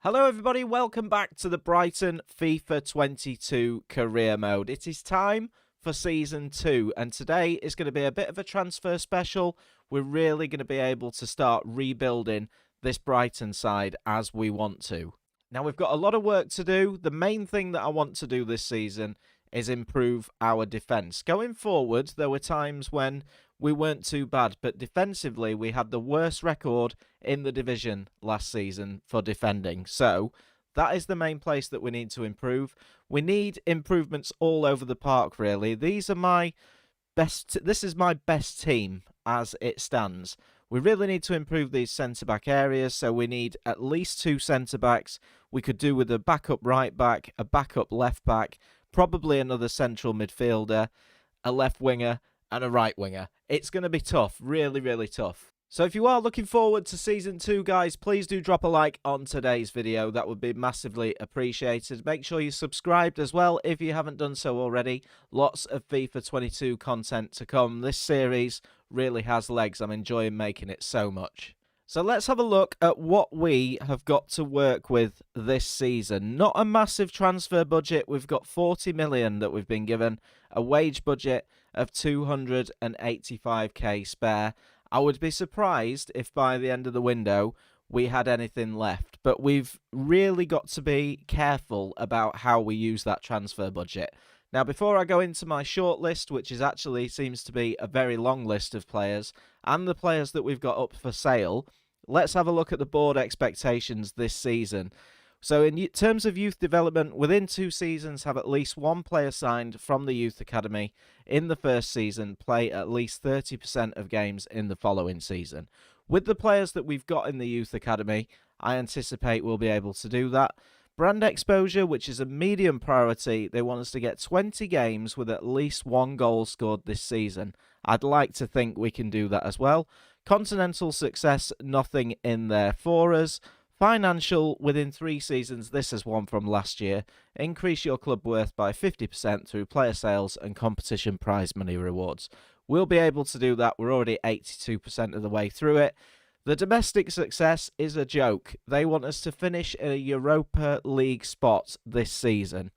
Hello everybody, welcome back to the Brighton FIFA 22 career mode. It is time for season 2 and today is going to be a bit of a transfer special. We're really going to be able to start rebuilding this Brighton side as we want to. Now we've got a lot of work to do. The main thing that I want to do this season is improve our defence. Going forward, there were times when we weren't too bad, but defensively we had the worst record in the division last season for defending. So that is the main place that we need to improve. We need improvements all over the park, really. This is my best team as it stands. We really need to improve these centre-back areas, so we need at least 2 centre-backs. We could do with a backup right-back, a backup left-back, probably another central midfielder, a left winger, and a right winger. It's going to be tough, really, really tough. So if you are looking forward to Season 2, guys, please do drop a like on today's video. That would be massively appreciated. Make sure you subscribed as well if you haven't done so already. Lots of FIFA 22 content to come. This series really has legs. I'm enjoying making it so much. So let's have a look at what we have got to work with this season. Not a massive transfer budget. We've got 40 million that we've been given, a wage budget of 285k spare. I would be surprised if by the end of the window we had anything left, but we've really got to be careful about how we use that transfer budget. Now, before I go into my shortlist, which is actually seems to be a very long list of players, and the players that we've got up for sale, let's have a look at the board expectations this season. So in terms of youth development, within 2 seasons, have at least 1 player signed from the youth academy in the first season, play at least 30% of games in the following season. With the players that we've got in the youth academy, I anticipate we'll be able to do that. Brand exposure, which is a medium priority, they want us to get 20 games with at least 1 goal scored this season. I'd like to think we can do that as well. Continental success, nothing in there for us. Financial, within 3 seasons, this is one from last year. Increase your club worth by 50% through player sales and competition prize money rewards. We'll be able to do that. We're already 82% of the way through it. The domestic success is a joke. They want us to finish in a Europa League spot this season.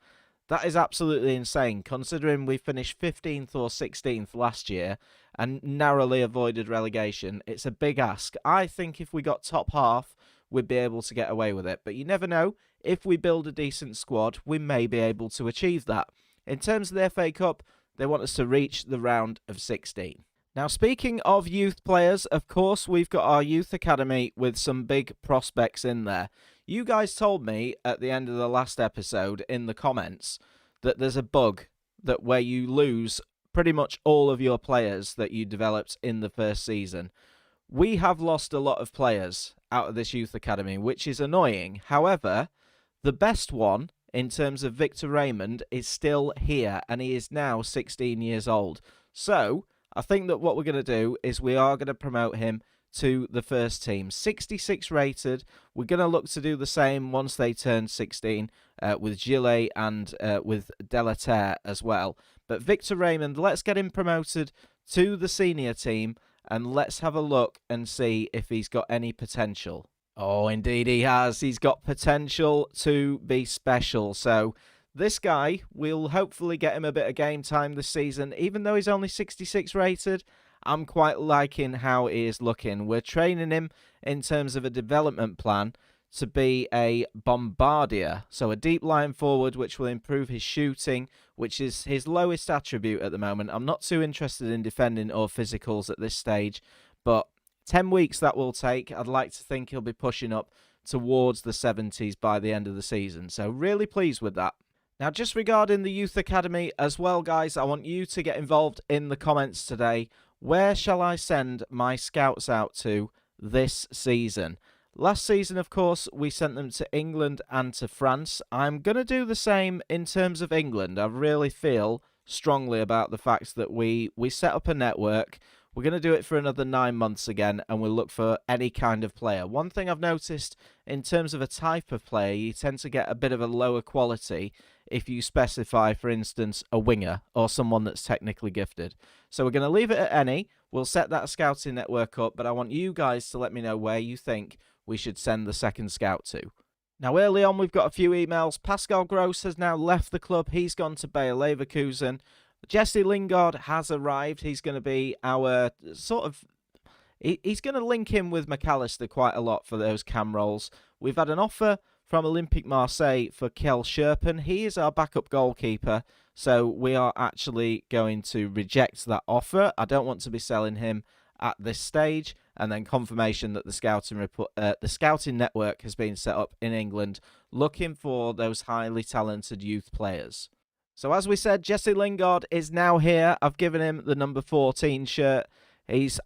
That is absolutely insane, considering we finished 15th or 16th last year and narrowly avoided relegation. It's a big ask. I think if we got top half, we'd be able to get away with it. But you never know. If we build a decent squad, we may be able to achieve that. In terms of the FA Cup, they want us to reach the round of 16. Now, speaking of youth players, of course, we've got our youth academy with some big prospects in there. You guys told me at the end of the last episode in the comments that there's a bug that where you lose pretty much all of your players that you developed in the first season. We have lost a lot of players out of this youth academy, which is annoying. However, the best one in terms of Victor Raymond is still here, and he is now 16 years old. So I think that what we're going to do is we are going to promote him to the first team. 66 rated. We're going to look to do the same once they turn 16 with Gillet and with Delaterre as well. But Victor Raymond, let's get him promoted to the senior team and let's have a look and see if he's got any potential. Oh, indeed he has. He's got potential to be special. So this guy, we'll hopefully get him a bit of game time this season. Even though he's only 66 rated, I'm quite liking how he is looking. We're training him in terms of a development plan to be a bombardier. So a deep line forward, which will improve his shooting, which is his lowest attribute at the moment. I'm not too interested in defending or physicals at this stage, but 10 weeks that will take. I'd like to think he'll be pushing up towards the 70s by the end of the season. So really pleased with that. Now, just regarding the Youth Academy as well, guys, I want you to get involved in the comments today. Where shall I send my scouts out to this season? Last season, of course, we sent them to England and to France. I'm going to do the same in terms of England. I really feel strongly about the fact that we set up a network. We're going to do it for another 9 months again, and we'll look for any kind of player. One thing I've noticed in terms of a type of player, you tend to get a bit of a lower quality if you specify, for instance, a winger or someone that's technically gifted. So we're going to leave it at any. We'll set that scouting network up, but I want you guys to let me know where you think we should send the second scout to. Now, early on, we've got a few emails. Pascal Gross has now left the club. He's gone to Bayer Leverkusen. Jesse Lingard has arrived. He's going to be our sort of... He's going to link in with McAllister quite a lot for those cam roles. We've had an offer from Olympique Marseille for Kjell Scherpen. He is our backup goalkeeper, so we are actually going to reject that offer. I don't want to be selling him at this stage. And then confirmation that the scouting network has been set up in England, looking for those highly talented youth players. So as we said, Jesse Lingard is now here. I've given him the number 14 shirt.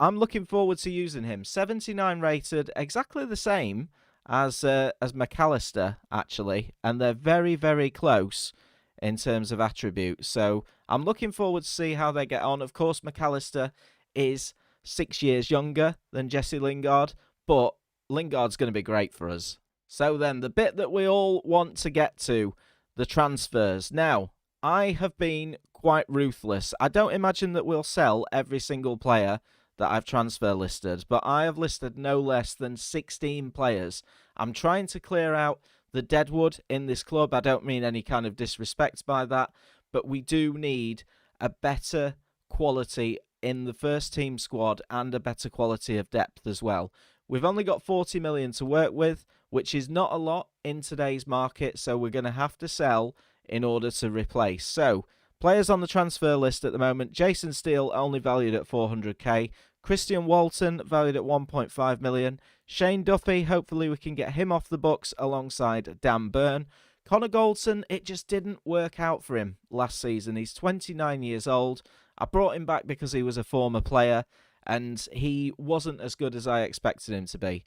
I'm looking forward to using him. 79 rated, exactly the same as McAllister, actually. And they're very, very close in terms of attributes. So I'm looking forward to see how they get on. Of course, McAllister is 6 years younger than Jesse Lingard, but Lingard's going to be great for us. So then, the bit that we all want to get to, the transfers. Now, I have been quite ruthless. I don't imagine that we'll sell every single player that I've transfer listed, but I have listed no less than 16 players. I'm trying to clear out the deadwood in this club. I don't mean any kind of disrespect by that, but we do need a better quality in the first team squad and a better quality of depth as well. We've only got 40 million to work with, which is not a lot in today's market, so we're going to have to sell in order to replace. So, players on the transfer list at the moment: Jason Steele, only valued at 400k. Christian Walton, valued at 1.5 million. Shane Duffy, hopefully we can get him off the books alongside Dan Burn. Connor Goldson, it just didn't work out for him last season. He's 29 years old. I brought him back because he was a former player, and he wasn't as good as I expected him to be.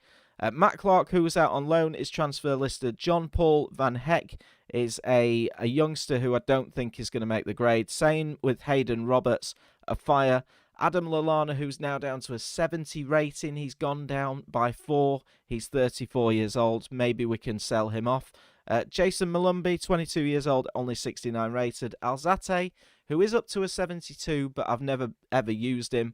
Matt Clark, who was out on loan, is transfer listed. John Paul Van Heck is a youngster who I don't think is going to make the grade. Same with Hayden Roberts, a fire. Adam Lallana, who's now down to a 70 rating. He's gone down by 4. He's 34 years old. Maybe we can sell him off. Jason Malumbi, 22 years old, only 69 rated. Alzate, who is up to a 72, but I've never ever used him.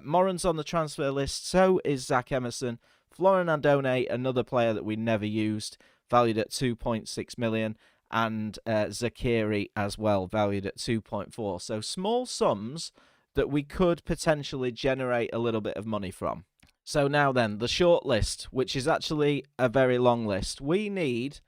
Moran's on the transfer list, so is Zach Emerson. Florin Andone, another player that we never used, valued at 2.6 million. And Zakiri as well, valued at 2.4. So small sums that we could potentially generate a little bit of money from. So now then, the short list, which is actually a very long list. We need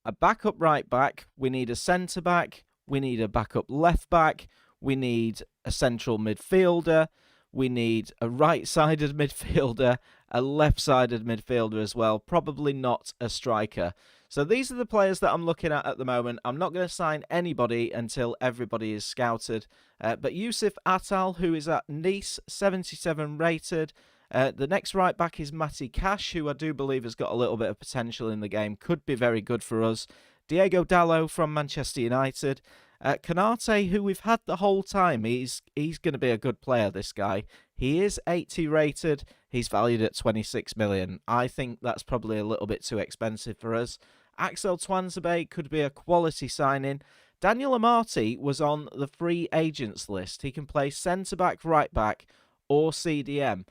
a backup right back, we need a centre back, we need a backup left back, we need a central midfielder, we need a right-sided midfielder, a left-sided midfielder as well, probably not a striker. So these are the players that I'm looking at the moment. I'm not going to sign anybody until everybody is scouted. But Yusuf Atal, who is at Nice, 77 rated. The next right back is Matty Cash, who I do believe has got a little bit of potential in the game. Could be very good for us. Diego Dallo from Manchester United. Kanate, who we've had the whole time. He's going to be a good player, this guy. He is 80 rated. He's valued at 26 million. I think that's probably a little bit too expensive for us. Axel Twanzebe could be a quality signing. Daniel Amati was on the free agents list. He can play centre-back, right-back, or CDM.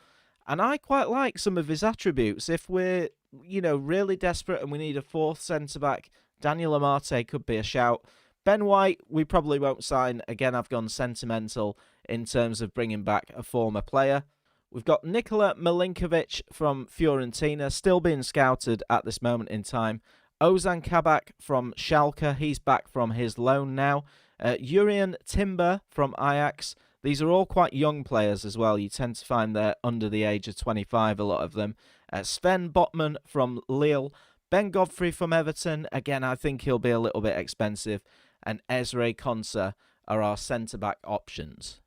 And I quite like some of his attributes. If we're, really desperate and we need a fourth centre-back, Daniel Amati could be a shout. Ben White, we probably won't sign. Again, I've gone sentimental in terms of bringing back a former player. We've got Nikola Milinkovic from Fiorentina, still being scouted at this moment in time. Ozan Kabak from Schalke, he's back from his loan now. Urian Timber from Ajax. These are all quite young players as well. You tend to find they're under the age of 25, a lot of them. Sven Botman from Lille. Ben Godfrey from Everton. Again, I think he'll be a little bit expensive. And Ezra Konsa are our centre-back options.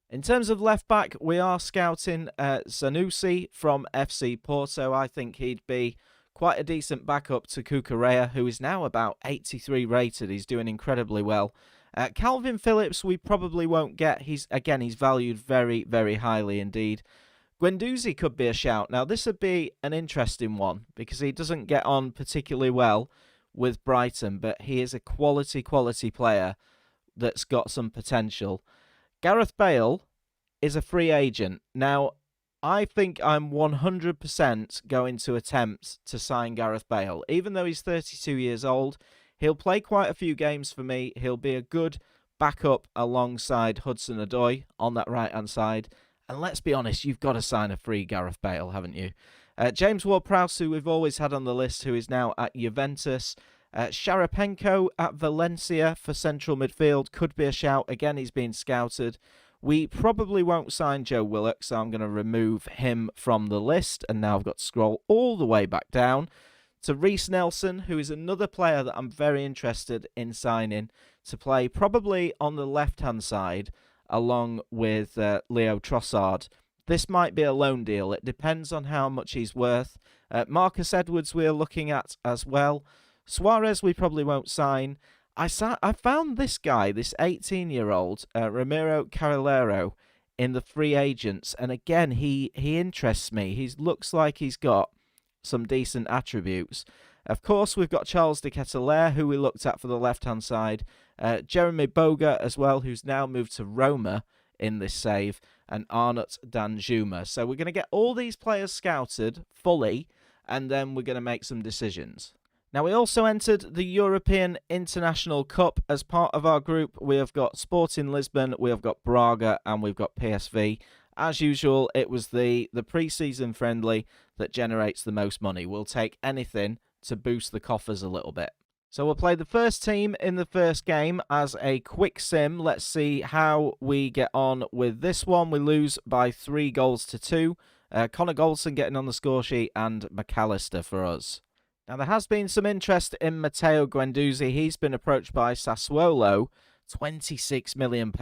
In terms of left-back, we are scouting Sanusi from FC Porto. I think he'd be quite a decent backup to Cucurella, who is now about 83 rated. He's doing incredibly well. Calvin Phillips, we probably won't get. He's valued very, very highly indeed. Guendouzi could be a shout. Now, this would be an interesting one because he doesn't get on particularly well with Brighton, but he is a quality player that's got some potential. Gareth Bale is a free agent. Now, I think I'm 100% going to attempt to sign Gareth Bale. Even though he's 32 years old, he'll play quite a few games for me. He'll be a good backup alongside Hudson-Odoi on that right-hand side. And let's be honest, you've got to sign a free Gareth Bale, haven't you? James Ward-Prowse, who we've always had on the list, who is now at Juventus. Sharapenko at Valencia for central midfield could be a shout. Again, he's been scouted. We probably won't sign Joe Willock, so I'm going to remove him from the list. And now I've got to scroll all the way back down to Reese Nelson, who is another player that I'm very interested in signing to play probably on the left-hand side along with Leo Trossard. This might be a loan deal. It depends on how much he's worth. Marcus Edwards we're looking at as well. Suarez we probably won't sign. I found this guy, this 18-year-old, Ramiro Carrilero, in the free agents. And again, he interests me. He looks like he's got some decent attributes. Of course, we've got Charles de Ketelaere, who we looked at for the left-hand side. Jeremy Boga as well, who's now moved to Roma in this save. And Arnaut Danjuma. So we're going to get all these players scouted fully, and then we're going to make some decisions. Now, we also entered the European International Cup. As part of our group, we have got Sporting Lisbon, we have got Braga, and we've got PSV. As usual, it was the pre-season friendly that generates the most money. We'll take anything to boost the coffers a little bit. So we'll play the first team in the first game as a quick sim. Let's see how we get on with this one. We lose by 3-2. Connor Goldson getting on the score sheet and McAllister for us. Now, there has been some interest in Matteo Guendouzi. He's been approached by Sassuolo. £26 million.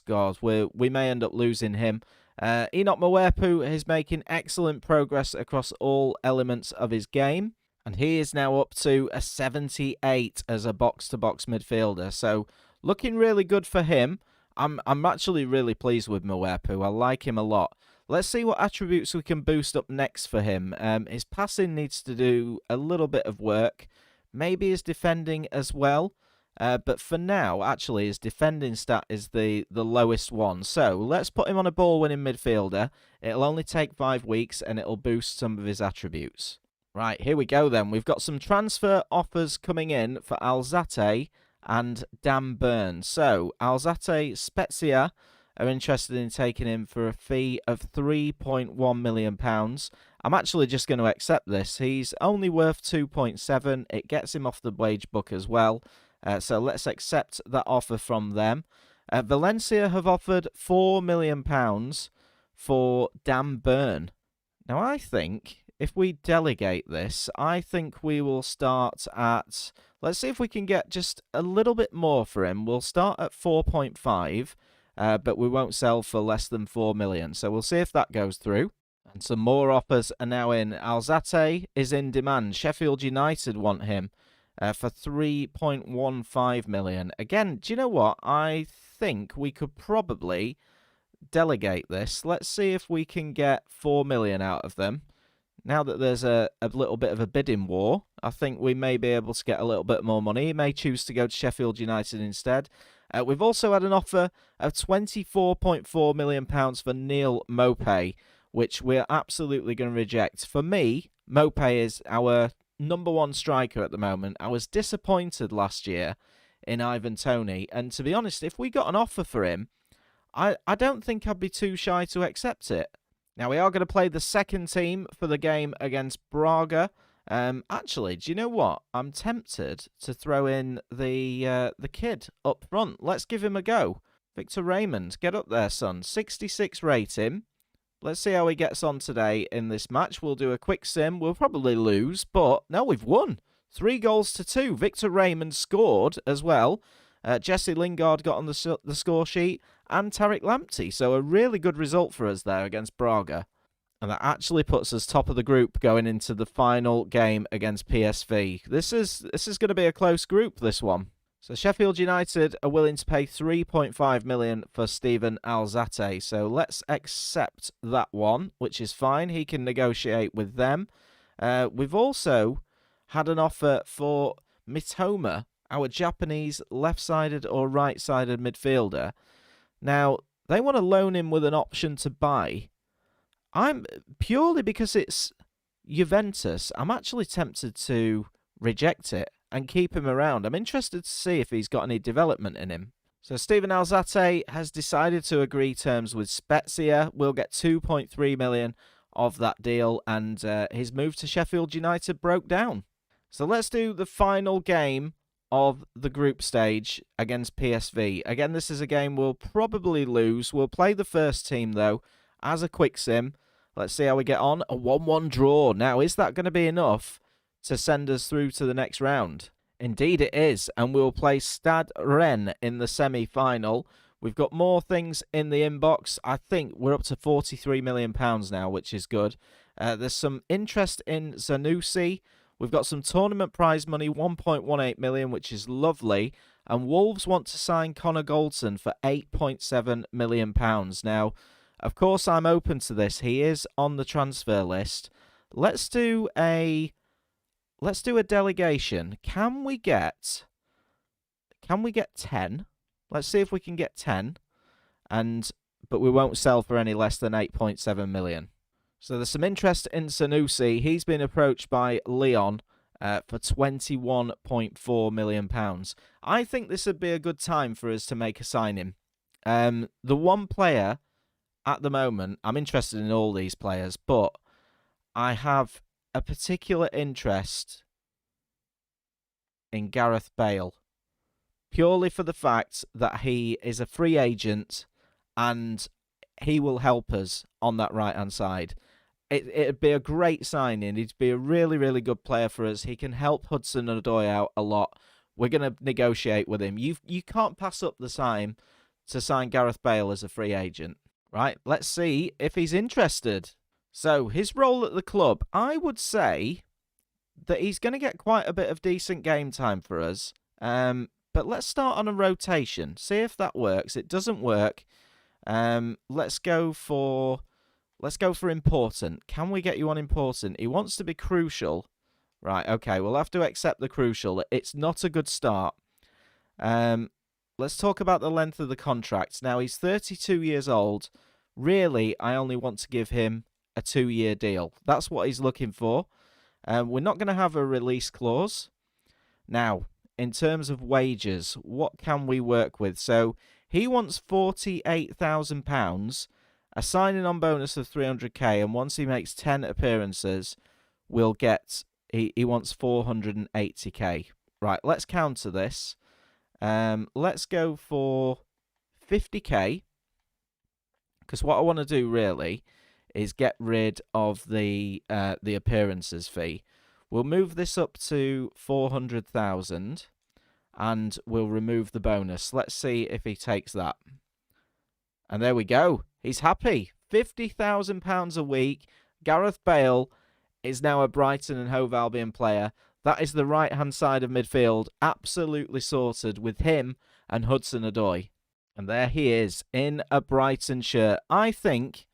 God, we may end up losing him. Enoch Mwepu is making excellent progress across all elements of his game. And he is now up to a 78 as a box-to-box midfielder. So, looking really good for him. I'm actually really pleased with Mwepu. I like him a lot. Let's see what attributes we can boost up next for him. His passing needs to do a little bit of work. Maybe his defending as well. But for now, actually, his defending stat is the lowest one. So, let's put him on a ball-winning midfielder. It'll only take 5 weeks, and it'll boost some of his attributes. Right, here we go then. We've got some transfer offers coming in for Alzate and Dan Burn. So, Alzate Spezia are interested in taking him for a fee of £3.1 million. I'm actually just going to accept this. He's only worth 2.7. It gets him off the wage book as well. So let's accept that offer from them. Valencia have offered £4 million for Dan Burn. Now, I think if we delegate this, I think we will start at... Let's see if we can get just a little bit more for him. We'll start at 4.5, but we won't sell for less than 4 million. So we'll see if that goes through. And some more offers are now in. Alzate is in demand. Sheffield United want him for 3.15 million. Again, do you know what? I think we could probably delegate this. Let's see if we can get 4 million out of them. Now that there's a little bit of a bidding war, I think we may be able to get a little bit more money. He may choose to go to Sheffield United instead. We've also had an offer of £24.4 million for Neil Mopay, which we're absolutely going to reject. For me, Mopay is our #1 striker at the moment. I was disappointed last year in Ivan Toney, and to be honest, if we got an offer for him, I don't think I'd be too shy to accept it. Now, we are going to play the second team for the game against Braga. Actually, do you know what? I'm tempted to throw in the kid up front. Let's give him a go. Victor Raymond, get up there, son. 66 rating. Let's see how he gets on today in this match. We'll do a quick sim. We'll probably lose, but no, we've won. 3-2. Victor Raymond scored as well. Jesse Lingard got on the score sheet, and Tariq Lamptey. So a really good result for us there against Braga. And that actually puts us top of the group going into the final game against PSV. This is going to be a close group, this one. So Sheffield United are willing to pay 3.5 million for Steven Alzate. So let's accept that one, which is fine. He can negotiate with them. We've also had an offer for Mitoma, our Japanese left-sided or right-sided midfielder. Now, they want to loan him with an option to buy. I'm purely because it's Juventus, I'm actually tempted to reject it and keep him around. I'm interested to see if he's got any development in him. So Steven Alzate has decided to agree terms with Spezia. We'll get 2.3 million of that deal, and his move to Sheffield United broke down. So let's do the final game of the group stage against PSV. Again, this is a game we'll probably lose. We'll play the first team, though, as a quick sim. Let's see how we get on. A 1-1 draw. Now, is that going to be enough to send us through to the next round? Indeed it is, and we'll play Stade Rennes in the semi-final. We've got more things in the inbox. I think we're up to £43 million now, which is good. There's some interest in Zanussi. We've got some tournament prize money, 1.18 million, which is lovely. And Wolves want to sign Connor Goldson for £8.7 million. Now, of course, I'm open to this. He is on the transfer list. Let's do a delegation. Can we get 10? Let's see if we can get 10. But we won't sell for any less than 8.7 million. So there's some interest in Sanusi. He's been approached by Lyon for £21.4 million. I think this would be a good time for us to make a signing. The one player at the moment, I'm interested in all these players, but I have a particular interest in Gareth Bale, purely for the fact that he is a free agent and he will help us on that right-hand side. It'd be a great signing. He'd be a really, really good player for us. He can help Hudson-Odoi out a lot. We're going to negotiate with him. You can't pass up the time to sign Gareth Bale as a free agent. Right, let's see if he's interested. So, his role at the club, I would say that he's going to get quite a bit of decent game time for us. But let's start on a rotation. See if that works. It doesn't work. Let's go for important. Can we get you on important? He wants to be crucial. Right, okay, we'll have to accept the crucial. It's not a good start. Let's talk about the length of the contract. Now, he's 32 years old. Really, I only want to give him a 2-year deal. That's what he's looking for. We're not going to have a release clause. Now, in terms of wages, what can we work with? So, he wants £48,000, a signing-on bonus of 300k, and once he makes 10 appearances, we'll get... He wants 480k. Right, let's counter this. Let's go for 50k, because what I want to do really is get rid of the appearances fee. We'll move this up to 400,000, and we'll remove the bonus. Let's see if he takes that. And there we go. He's happy. £50,000 a week. Gareth Bale is now a Brighton and Hove Albion player. That is the right-hand side of midfield, absolutely sorted with him and Hudson-Odoi. And there he is, in a Brighton shirt. I think,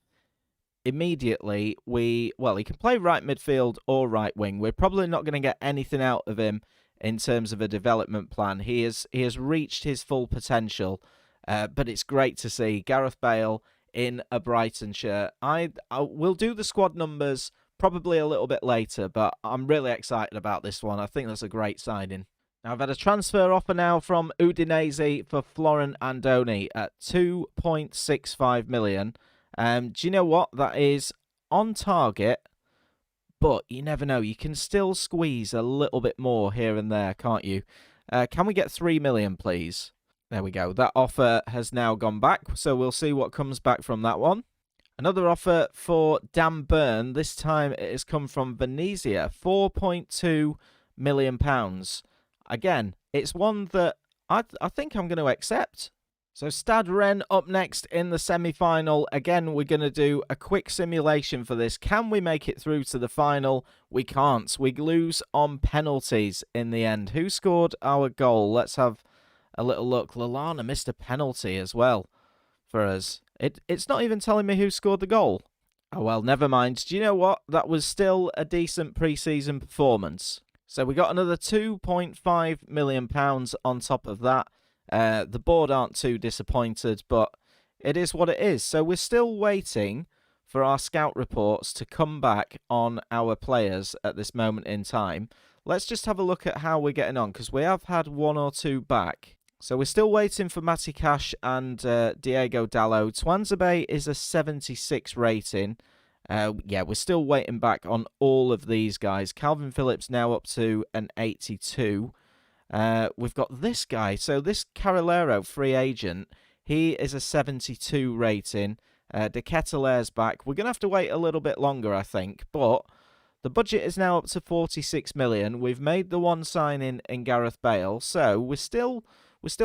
immediately, he can play right midfield or right wing. We're probably not going to get anything out of him in terms of a development plan. He has reached his full potential, but it's great to see Gareth Bale in a Brighton shirt. I will do the squad numbers probably a little bit later, but I'm really excited about this one. I think that's a great signing. Now, I've had a transfer offer now from Udinese for Florent Andoni at 2.65 million. Do you know what? That is on target, but you never know. You can still squeeze a little bit more here and there, can't you? Can we get 3 million, please? There we go. That offer has now gone back, so we'll see what comes back from that one. Another offer for Dan Burn. This time it has come from Venezia, £4.2 million. Again, it's one that I think I'm going to accept. So Stade Rennes up next in the semi-final. Again, we're going to do a quick simulation for this. Can we make it through to the final? We can't. We lose on penalties in the end. Who scored our goal? Let's have a little look. Lallana missed a penalty as well for us. It's not even telling me who scored the goal. Oh, well, never mind. Do you know what? That was still a decent pre-season performance. So we got another £2.5 million on top of that. The board aren't too disappointed, but it is what it is. So we're still waiting for our scout reports to come back on our players at this moment in time. Let's just have a look at how we're getting on, because we have had one or two back. So we're still waiting for Matty Cash and Diego Dallo. Twanzebe is a 76 rating. Yeah, we're still waiting back on all of these guys. Calvin Phillips now up to an 82. We've got this guy. So this Carrilero, free agent, he is a 72 rating. De Ketelaire's back. We're going to have to wait a little bit longer, I think. But the budget is now up to 46 million. We've made the one signing in Gareth Bale. So we're still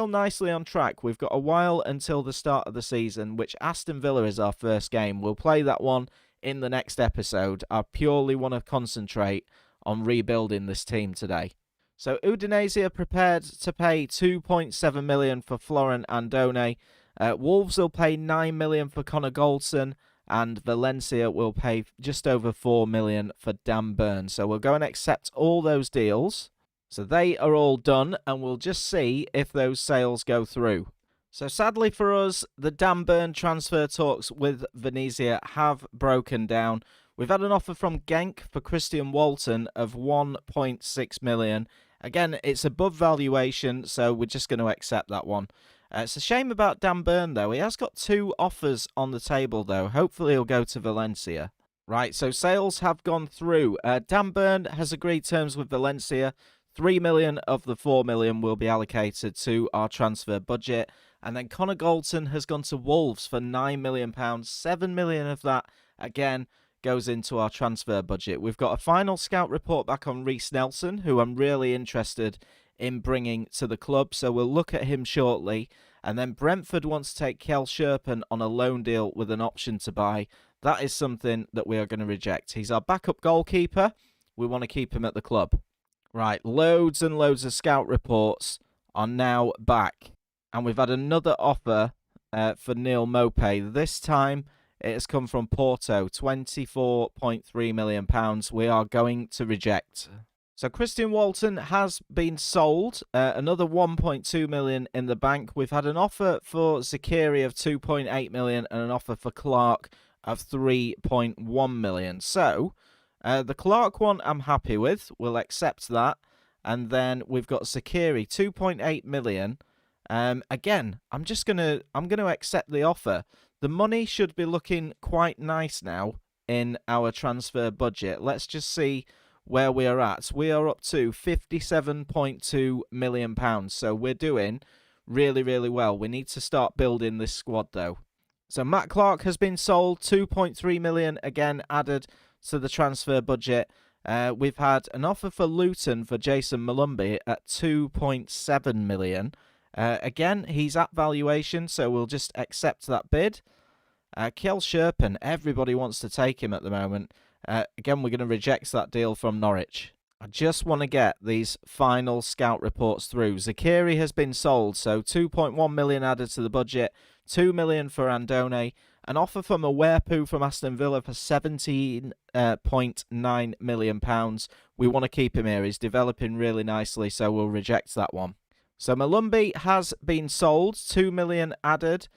nicely on track. We've got a while until the start of the season, which Aston Villa is our first game. We'll play that one in the next episode. I purely want to concentrate on rebuilding this team today. So Udinese are prepared to pay 2.7 million for Florent Andone. Wolves will pay 9 million for Connor Goldson, and Valencia will pay just over 4 million for Dan Burn. So we'll go and accept all those deals. So they are all done, and we'll just see if those sales go through. So sadly for us, the Dan Burn transfer talks with Venezia have broken down. We've had an offer from Genk for Christian Walton of 1.6 million. Again, it's above valuation, so we're just going to accept that one. It's a shame about Dan Burn, though. He has got 2 offers on the table, though. Hopefully he'll go to Valencia. Right, so sales have gone through. Dan Burn has agreed terms with Valencia. 3 million of the 4 million will be allocated to our transfer budget. And then Connor Goldson has gone to Wolves for £9 million. 7 million of that, again, goes into our transfer budget. We've got a final scout report back on Reese Nelson, who I'm really interested in bringing to the club. So we'll look at him shortly. And then Brentford wants to take Kjell Sherpen on a loan deal with an option to buy. That is something that we are going to reject. He's our backup goalkeeper. We want to keep him at the club. Right, loads and loads of scout reports are now back. And we've had another offer for Neil Mopay. This time it has come from Porto, £24.3 million. We are going to reject. So Christian Walton has been sold. Another 1.2 million in the bank. We've had an offer for Zakiri of 2.8 million and an offer for Clark of 3.1 million. So the Clark one I'm happy with. We'll accept that. And then we've got Zakiri, 2.8 million. Again, I'm gonna accept the offer. The money should be looking quite nice now in our transfer budget. Let's just see where we are at. We are up to £57.2 million. So we're doing really, really well. We need to start building this squad, though. So Matt Clark has been sold, 2.3 million again added to the transfer budget. We've had an offer for Luton for Jason Malumbi at 2.7 million. Again, he's at valuation, so we'll just accept that bid. Kjell Sherpen, everybody wants to take him at the moment. Again, we're going to reject that deal from Norwich. I just want to get these final scout reports through. Zakiri has been sold, so 2.1 million added to the budget, 2 million for Andone, an offer from Awepu from Aston Villa for £17.9 million. We want to keep him here. He's developing really nicely, so we'll reject that one. So Malumbi has been sold, 2 million added.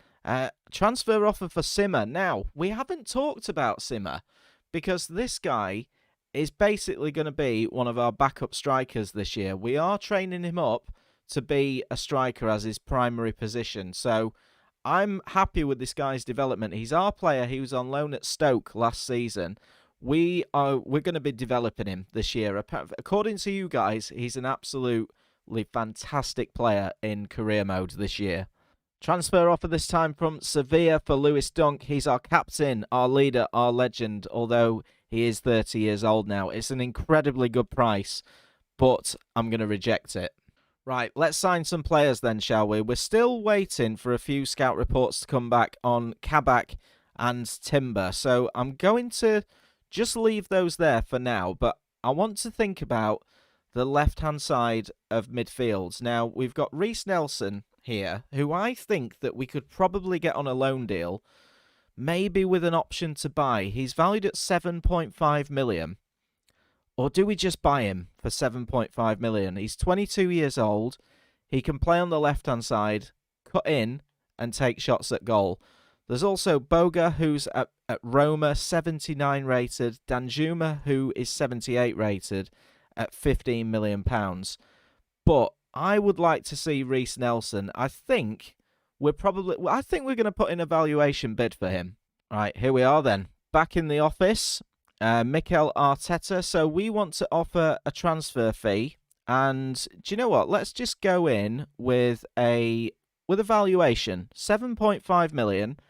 Transfer offer for Simmer. Now, we haven't talked about Simmer because this guy is basically going to be one of our backup strikers this year. We are training him up to be a striker as his primary position. So I'm happy with this guy's development. He's our player. He was on loan at Stoke last season. We're going to be developing him this year. According to you guys, he's an absolutely fantastic player in career mode this year. Transfer offer this time from Sevilla for Lewis Dunk. He's our captain, our leader, our legend, although he is 30 years old now. It's an incredibly good price, but I'm going to reject it. Right, let's sign some players then, shall we? We're still waiting for a few scout reports to come back on Kabak and Timber, so I'm going to just leave those there for now, but I want to think about the left-hand side of midfield. Now, we've got Reese Nelson here, who I think that we could probably get on a loan deal, maybe with an option to buy. He's valued at 7.5 million. Or do we just buy him for 7.5 million? He's 22 years old. He can play on the left-hand side, cut in, and take shots at goal. There's also Boga, who's at Roma, 79 rated. Danjuma, who is 78 rated at £15 million. But I would like to see Reese Nelson. I think we're going to put in a valuation bid for him. All right, here we are then. Back in the office, Mikel Arteta. So we want to offer a transfer fee. And do you know what? Let's just go in with a valuation. 7.5 million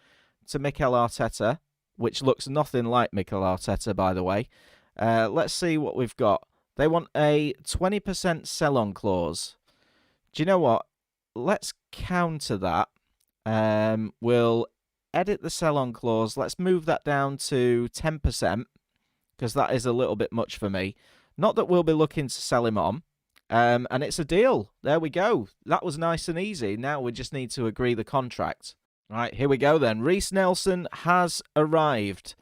to Mikel Arteta, which looks nothing like Mikel Arteta, by the way. Let's see what we've got. They want a 20% sell-on clause. Do you know what? Let's counter that. We'll edit the sell-on clause. Let's move that down to 10%, because that is a little bit much for me. Not that we'll be looking to sell him on. And it's a deal. There we go. That was nice and easy. Now we just need to agree the contract. Right, here we go then. Reese Nelson has arrived.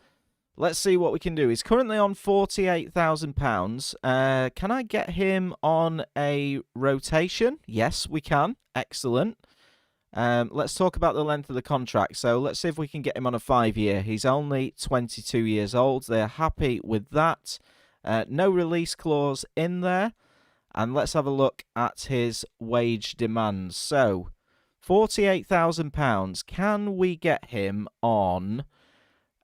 Let's see what we can do. He's currently on £48,000. Can I get him on a rotation? Yes, we can. Excellent. Let's talk about the length of the contract. So let's see if we can get him on a 5-year. He's only 22 years old. They're happy with that. No release clause in there. And let's have a look at his wage demands. So, £48,000. Can we get him on?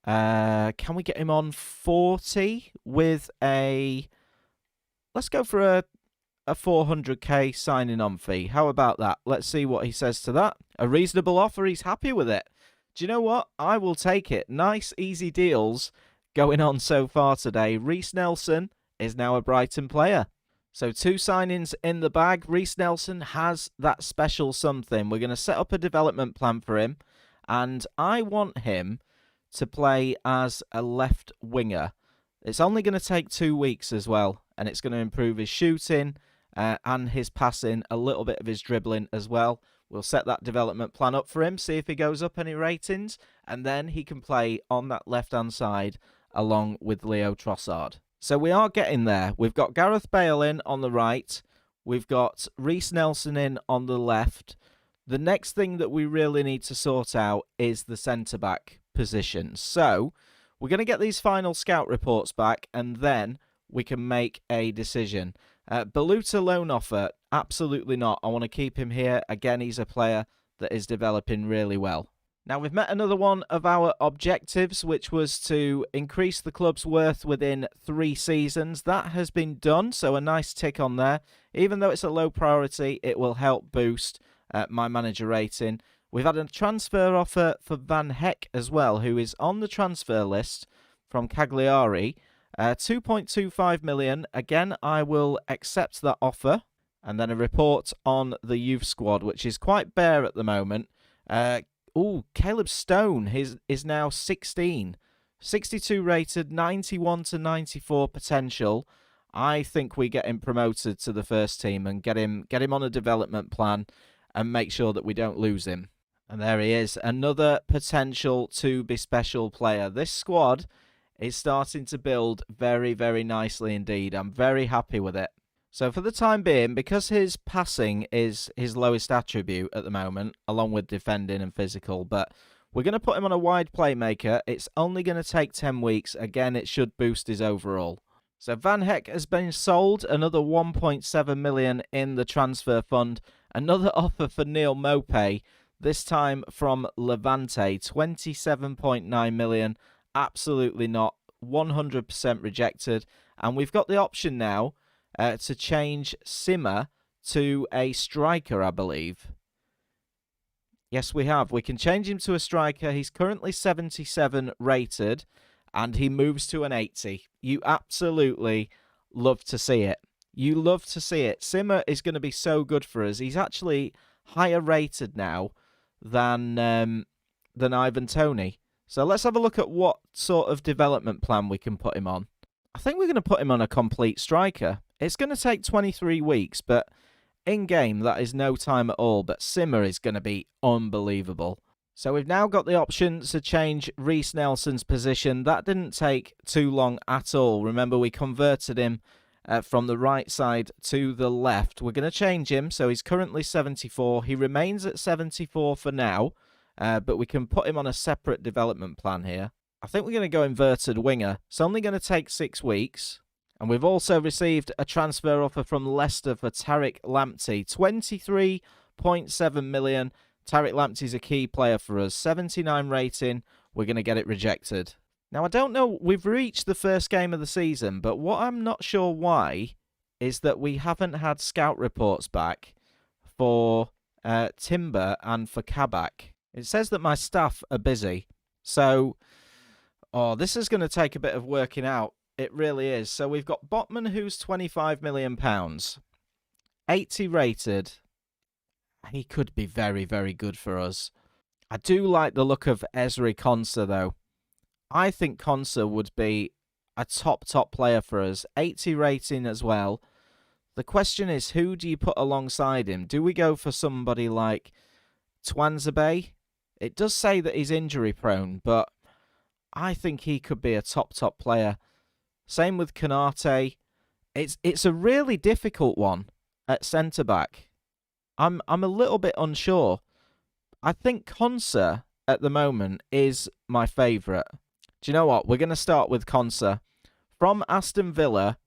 Can we get him on 40 with a? Let's go for a 400k signing on fee. How about that? Let's see what he says to that. A reasonable offer. He's happy with it. Do you know what? I will take it. Nice, easy deals going on so far today. Reese Nelson is now a Brighton player. So 2 signings in the bag. Reese Nelson has that special something. We're going to set up a development plan for him. And I want him to play as a left winger. It's only going to take 2 weeks as well. And it's going to improve his shooting and his passing, a little bit of his dribbling as well. We'll set that development plan up for him, see if he goes up any ratings. And then he can play on that left-hand side along with Leo Trossard. So we are getting there. We've got Gareth Bale in on the right. We've got Reese Nelson in on the left. The next thing that we really need to sort out is the centre-back position. So we're going to get these final scout reports back, and then we can make a decision. Baluta loan offer, absolutely not. I want to keep him here. Again, he's a player that is developing really well. Now, we've met another one of our objectives, which was to increase the club's worth within 3 seasons. That has been done, so a nice tick on there. Even though it's a low priority, it will help boost my manager rating. We've had a transfer offer for Van Heck as well, who is on the transfer list from Cagliari. 2.25 million. Again, I will accept that offer. And then a report on the youth squad, which is quite bare at the moment. Caleb Stone is now 16. 62 rated, 91 to 94 potential. I think we get him promoted to the first team and get him on a development plan and make sure that we don't lose him. And there he is, another potential to be special player. This squad is starting to build very, very nicely indeed. I'm very happy with it. So for the time being, because his passing is his lowest attribute at the moment, along with defending and physical, but we're going to put him on a wide playmaker. It's only going to take 10 weeks. Again, it should boost his overall. So Van Heck has been sold, another 1.7 million in the transfer fund. Another offer for Neil Mopay, this time from Levante, 27.9 million. Absolutely not. 100% rejected. And we've got the option now to change Simmer to a striker, I believe. Yes, we have. We can change him to a striker. He's currently 77 rated, and he moves to an 80. You absolutely love to see it. You love to see it. Simmer is going to be so good for us. He's actually higher rated now than Ivan Toney. So let's have a look at what sort of development plan we can put him on. I think we're going to put him on a complete striker. It's going to take 23 weeks, but in-game, that is no time at all. But Simmer is going to be unbelievable. So we've now got the option to change Reese Nelson's position. That didn't take too long at all. Remember, we converted him from the right side to the left. We're going to change him. So he's currently 74. He remains at 74 for now. but we can put him on a separate development plan here. I think we're going to go inverted winger. It's only going to take 6 weeks. And we've also received a transfer offer from Leicester for Tariq Lamptey. 23.7 million. Tariq Lamptey's a key player for us. 79 rating. We're going to get it rejected. Now, I don't know. We've reached the first game of the season, but what I'm not sure why is that we haven't had scout reports back for Timber and for Kabak. It says that my staff are busy. So, this is going to take a bit of working out. It really is. So we've got Botman, who's £25 million. 80 rated. He could be very, very good for us. I do like the look of Ezri Konsa, though. I think Konsa would be a top player for us. 80 rating as well. The question is, who do you put alongside him? Do we go for somebody like Twanzebe? It does say that he's injury prone, but I think he could be a top player. Same with Kanate. It's a really difficult one at centre back. I'm a little bit unsure. I think Konsa at the moment is my favourite. Do you know what? We're going to start with Konsa from Aston Villa,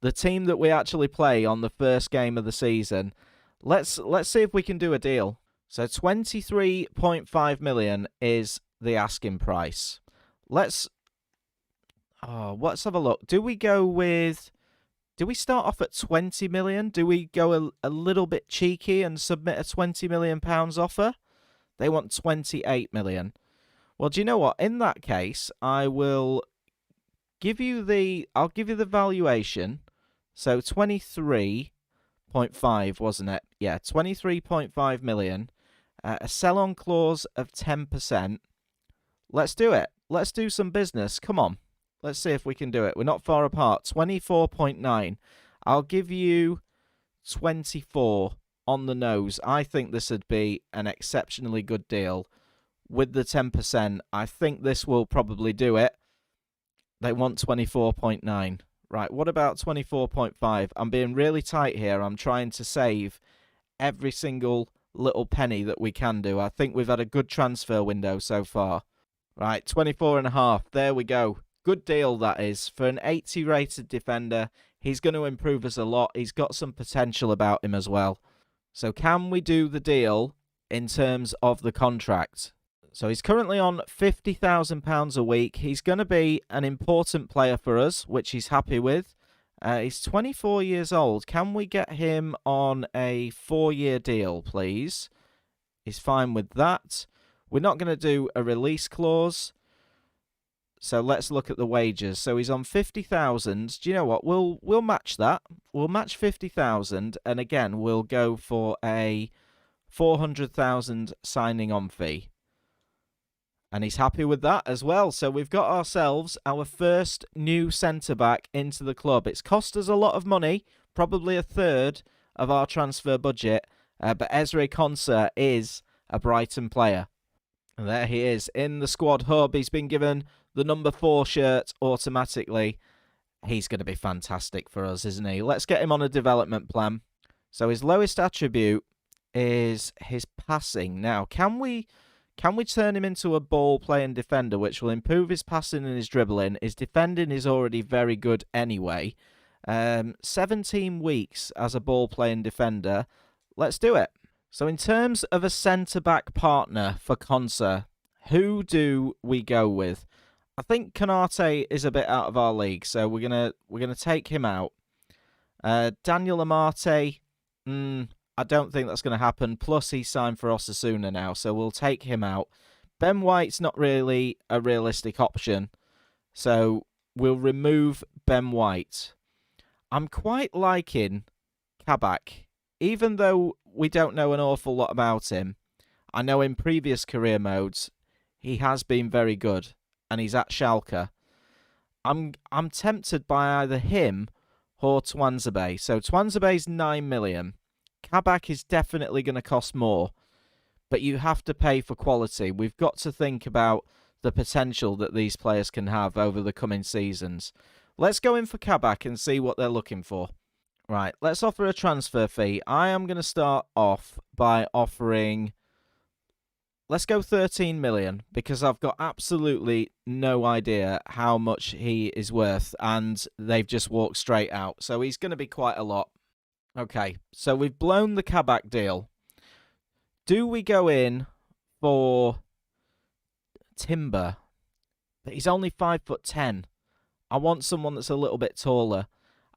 the team that we actually play on the first game of the season. Let's see if we can do a deal. So 23.5 million is the asking price. Let's have a look. Do we start off at 20 million? Do we go a little bit cheeky and submit a £20 million offer? They want 28 million. Well, do you know what? In that case, I'll give you the valuation. So 23.5, wasn't it? Yeah, 23.5 million. A sell-on clause of 10%. Let's do it. Let's do some business. Come on. Let's see if we can do it. We're not far apart. 24.9. I'll give you 24 on the nose. I think this would be an exceptionally good deal. With the 10%, I think this will probably do it. They want 24.9. Right, what about 24.5? I'm being really tight here. I'm trying to save every single little penny that we can do. I think we've had a good transfer window so far. Right, 24.5. There we go. Good deal, that is. For an 80 rated defender, he's going to improve us a lot. He's got some potential about him as well. So can we do the deal in terms of the contract? So he's currently on £50,000 a week. He's going to be an important player for us, which he's happy with. He's 24 years old. Can we get him on a 4-year deal, please? He's fine with that. We're not going to do a release clause. So let's look at the wages. So he's on 50,000. Do you know what? We'll match that. We'll match 50,000, and again we'll go for a 400,000 signing on fee. And he's happy with that as well. So we've got ourselves our first new centre-back into the club. It's cost us a lot of money, probably a third of our transfer budget. But Ezri Konsa is a Brighton player. And there he is in the squad hub. He's been given the number 4 shirt automatically. He's going to be fantastic for us, isn't he? Let's get him on a development plan. So his lowest attribute is his passing. Now, can we turn him into a ball-playing defender, which will improve his passing and his dribbling? His defending is already very good anyway. 17 weeks as a ball-playing defender. Let's do it. So in terms of a centre-back partner for Konsa, who do we go with? I think Kanate is a bit out of our league, so we're gonna take him out. Daniel Amate, I don't think that's going to happen. Plus, he's signed for Osasuna now, so we'll take him out. Ben White's not really a realistic option, so we'll remove Ben White. I'm quite liking Kabak, even though we don't know an awful lot about him. I know in previous career modes, he has been very good, and he's at Schalke. I'm tempted by either him or Twanzebe. So Twanzebe's 9 million. Kabak is definitely going to cost more, but you have to pay for quality. We've got to think about the potential that these players can have over the coming seasons. Let's go in for Kabak and see what they're looking for. Right, let's offer a transfer fee. I am going to start off by offering let's go 13 million because I've got absolutely no idea how much he is worth, and they've just walked straight out. So he's going to be quite a lot. Okay, so we've blown the Kabak deal. Do we go in for Timber? But he's only 5'10". I want someone that's a little bit taller.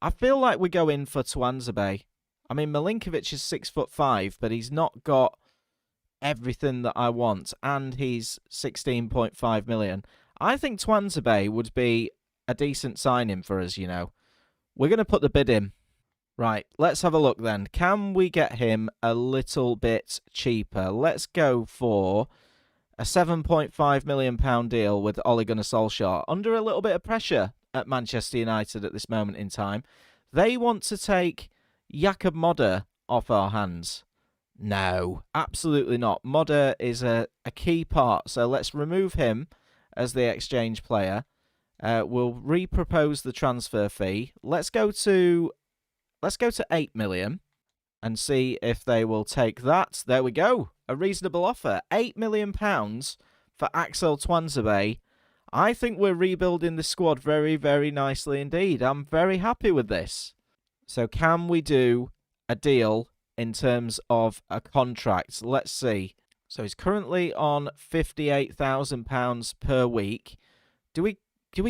I feel like we go in for Twanzebe. I mean, Milinkovic is 6'5", but he's not got everything that I want, and he's 16.5 million. I think Twanzebe would be a decent signing for us, you know. We're going to put the bid in. Right, let's have a look then. Can we get him a little bit cheaper? Let's go for a £7.5 million deal with Ole Gunnar Solskjaer. Under a little bit of pressure at Manchester United at this moment in time. They want to take Jakob Modder off our hands. No, absolutely not. Modder is a key part, so let's remove him as the exchange player. We'll repropose the transfer fee. Let's go to 8 million and see if they will take that. There we go. A reasonable offer. £8 million for Axel Twanzebe. I think we're rebuilding the squad very, very nicely indeed. I'm very happy with this. So can we do a deal in terms of a contract? Let's see. So he's currently on £58,000 per week. Do we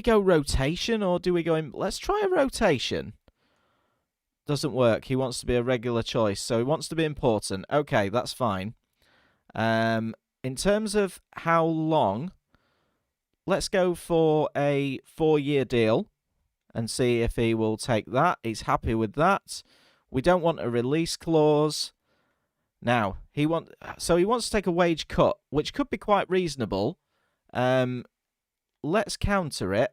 go rotation or do we go in? Let's try a rotation. Doesn't work. He wants to be a regular choice, so he wants to be important. Okay, that's fine. In terms of how long, let's go for a 4-year deal and see if he will take that. He's happy with that. We don't want a release clause. Now, he wants to take a wage cut, which could be quite reasonable. Let's counter it,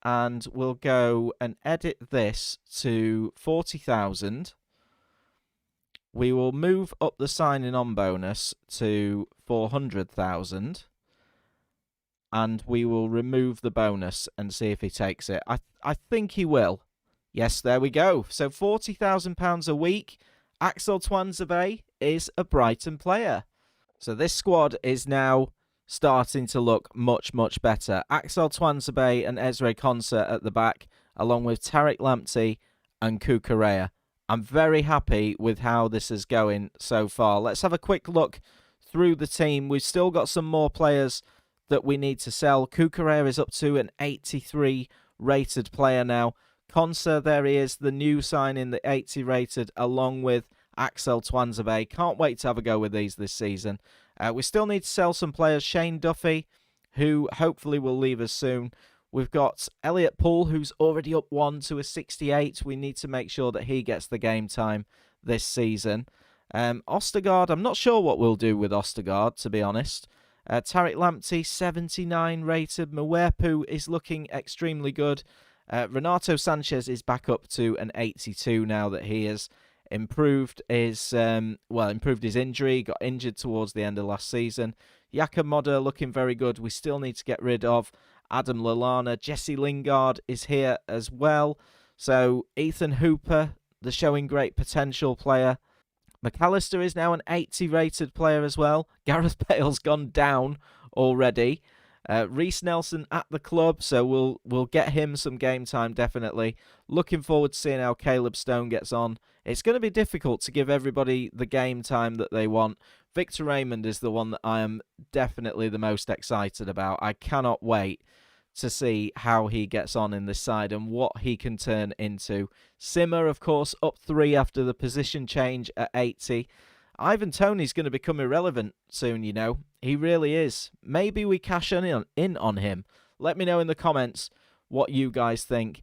and we'll go and edit this to 40,000. We will move up the signing on bonus to 400,000. And we will remove the bonus and see if he takes it. I think he will. Yes, there we go. So £40,000 a week. Axel Twanzebe is a Brighton player. So this squad is now starting to look much, much better. Axel Twanzebe and Ezri Konsa at the back, along with Tariq Lamptey and Cucurella. I'm very happy with how this is going so far. Let's have a quick look through the team. We've still got some more players that we need to sell. Cucurella is up to an 83 rated player now. Konsa, there he is, the new signing, the 80 rated, along with Axel Twanzebe. Can't wait to have a go with these this season. We still need to sell some players. Shane Duffy, who hopefully will leave us soon. We've got Elliot Poole, who's already up 1 to a 68. We need to make sure that he gets the game time this season. Ostergaard, I'm not sure what we'll do with Ostergaard, to be honest. Tariq Lamptey, 79 rated. Mwepu is looking extremely good. Renato Sanchez is back up to an 82 now that he has improved his injury, got injured towards the end of last season. Jakob Modder looking very good. We still need to get rid of Adam Lallana. Jesse Lingard is here as well. So Ethan Hooper, the showing great potential player. McAllister is now an 80 rated player as well. Gareth Bale's gone down already. Reese Nelson at the club, so we'll get him some game time definitely. Looking forward to seeing how Caleb Stone gets on. It's going to be difficult to give everybody the game time that they want. Victor Raymond is the one that I am definitely the most excited about. I cannot wait to see how he gets on in this side and what he can turn into. Simmer, of course, up 3 after the position change at 80. Ivan Toney's going to become irrelevant soon, you know. He really is. Maybe we cash in on him. Let me know in the comments what you guys think.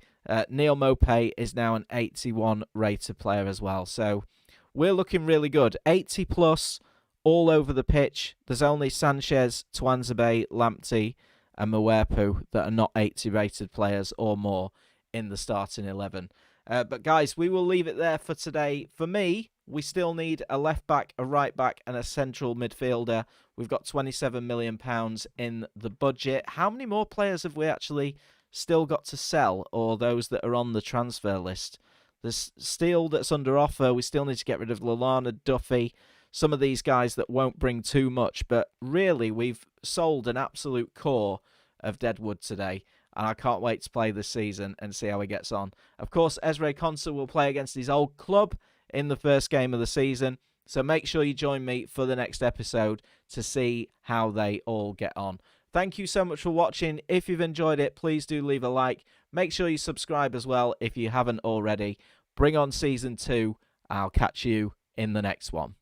Neil Mopay is now an 81 rated player as well. So we're looking really good. 80 plus all over the pitch. There's only Sanchez, Twanzebe, Lamptey and Mwepu that are not 80 rated players or more in the starting 11. But guys, we will leave it there for today. For me, we still need a left back, a right back and a central midfielder. We've got £27 million in the budget. How many more players have we actually still got to sell, or those that are on the transfer list? There's still that's under offer. We still need to get rid of Lallana, Duffy. some of these guys that won't bring too much, but really we've sold an absolute core of Deadwood today, and I can't wait to play this season and see how he gets on. Of course, Ezri Konsa will play against his old club in the first game of the season, so make sure you join me for the next episode to see how they all get on. Thank you so much for watching. If you've enjoyed it, please do leave a like. Make sure you subscribe as well if you haven't already. Bring on Season 2. I'll catch you in the next one.